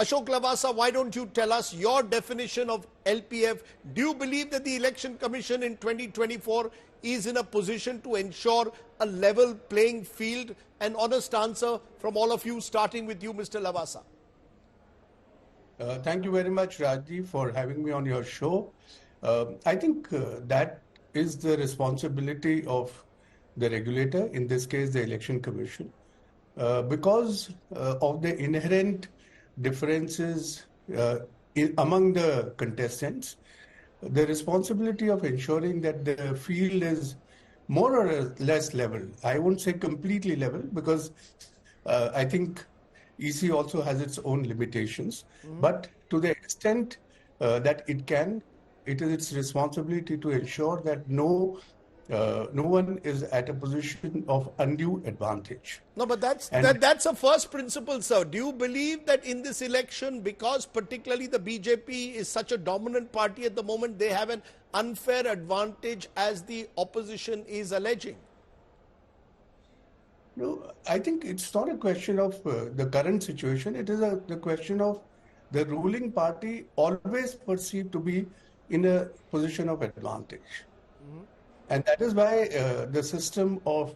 Ashok Lavasa, why don't you tell us your definition of LPF? Do you believe that the Election Commission in 2024 is in a position to ensure a level playing field? An honest answer from all of you, starting with you, Mr. Lavasa. Thank you very much, Rajji, for having me on your show. I think that is the responsibility of the regulator, in this case, the Election Commission, because of the inherent differences among the contestants. The responsibility of ensuring that the field is more or less level. I won't say completely level, because I think EC also has its own limitations, but to the extent that it can, it is its responsibility to ensure that no one is at a position of undue advantage. No, but that's a first principle, sir. Do you believe that in this election, because particularly the BJP is such a dominant party at the moment, they have an unfair advantage as the opposition is alleging? No, I think it's not a question of the current situation. It is the question of the ruling party always perceived to be in a position of advantage. And that is why the system of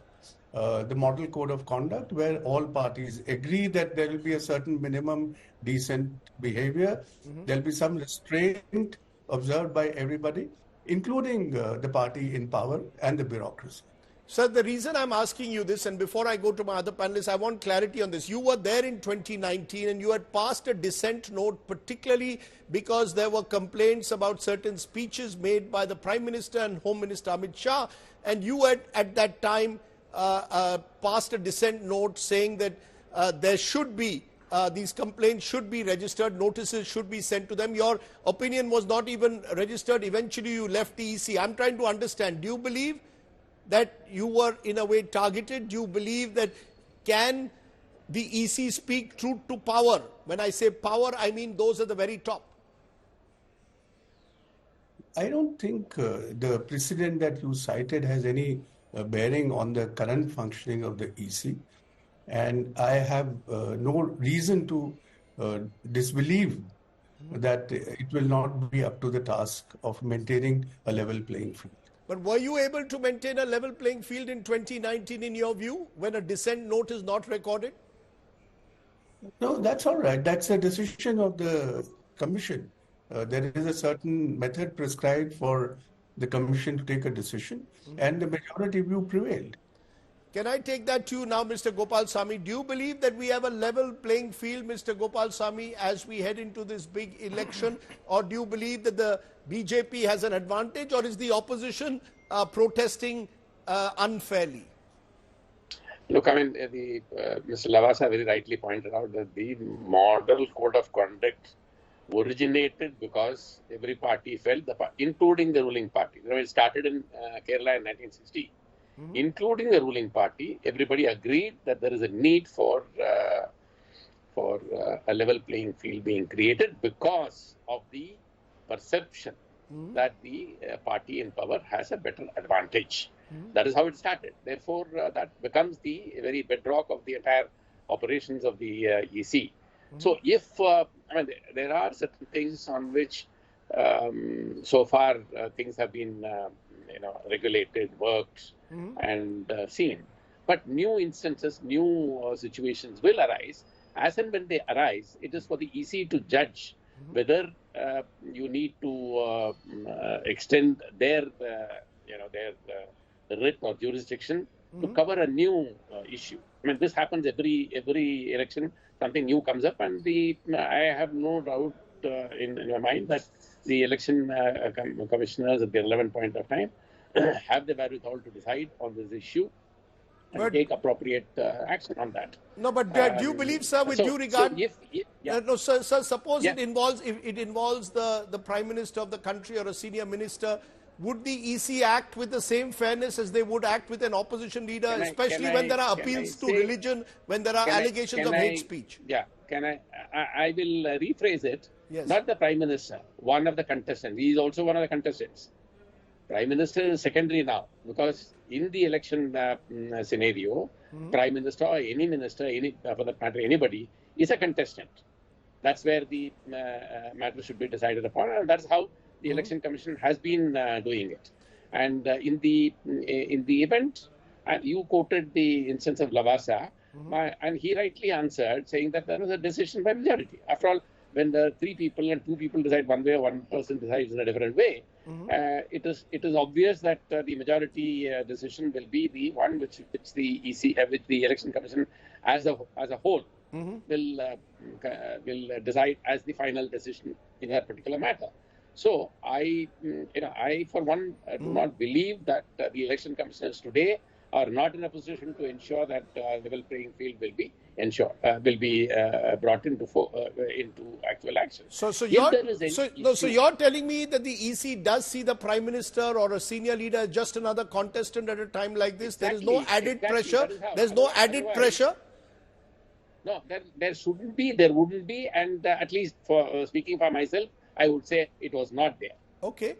the model code of conduct, where all parties agree that there will be a certain minimum decent behavior, there will be some restraint observed by everybody, including the party in power and the bureaucracy. Sir, the reason I'm asking you this, and before I go to my other panelists, I want clarity on this. You were there in 2019 and you had passed a dissent note, particularly because there were complaints about certain speeches made by the Prime Minister and Home Minister Amit Shah. And you had at that time passed a dissent note saying that there should be, these complaints should be registered, notices should be sent to them. Your opinion was not even registered. Eventually you left the EC. I'm trying to understand, do you believe that you were in a way targeted? Do you believe that can the EC speak truth to power? When I say power, I mean those at the very top. I don't think the precedent that you cited has any bearing on the current functioning of the EC. And I have no reason to disbelieve that it will not be up to the task of maintaining a level playing field. But were you able to maintain a level playing field in 2019 in your view, when a dissent note is not recorded? No, that's all right. That's a decision of the commission. There is a certain method prescribed for the commission to take a decision, and the majority view prevailed. Can I take that to you now, Mr. Gopalswamy? Do you believe that we have a level playing field, Mr. Gopalswamy, as we head into this big election? Or do you believe that the BJP has an advantage, or is the opposition protesting unfairly? Look, I mean, Mr. Lavasa very rightly pointed out that the model code of conduct originated because every party felt, including the ruling party. You know, it started in Kerala in 1960. Including the ruling party, everybody agreed that there is a need for a level playing field being created because of the perception that the party in power has a better advantage. That is how it started. Therefore, that becomes the very bedrock of the entire operations of the EC. So, if I mean, there are certain things on which so far things have been regulated, worked, and seen. But new instances, new situations will arise. As and when they arise, it is for the EC to judge whether you need to extend their, their writ or jurisdiction to cover a new issue. I mean, this happens every election. Something new comes up, and I have no doubt in my mind that the election commissioners at the relevant point of time have the wherewithal to decide on this issue and take appropriate action on that. No, but do you believe, sir, with due regard? No, sir, suppose it involves the Prime Minister of the country or a senior minister, would the EC act with the same fairness as they would act with an opposition leader, especially when there are appeals to religion, when there are allegations of hate speech? Yeah, I will rephrase it. Yes. Not the Prime Minister, one of the contestants. He is also one of the contestants. Prime Minister is secondary now, because in the election scenario, Prime Minister or any minister, for that matter, anybody, is a contestant. That's where the matter should be decided upon, and that's how the Election Commission has been doing it. And in the event, you quoted the instance of Lavasa, and he rightly answered, saying that there was a decision by majority. After all, when the three people and two people decide one way, one person decides in a different way, it is obvious that the majority decision will be the one which the which the Election Commission as a whole will decide as the final decision in that particular matter. So I for one do not believe that the election commissioners today are not in a position to ensure that level playing field will be brought into actual action. So you're telling me that the EC does see the Prime Minister or a senior leader as just another contestant at a time like this? Exactly, there is no added pressure. There's no added pressure. No, there shouldn't be. There wouldn't be, and at least for speaking for myself, I would say it was not there. Okay.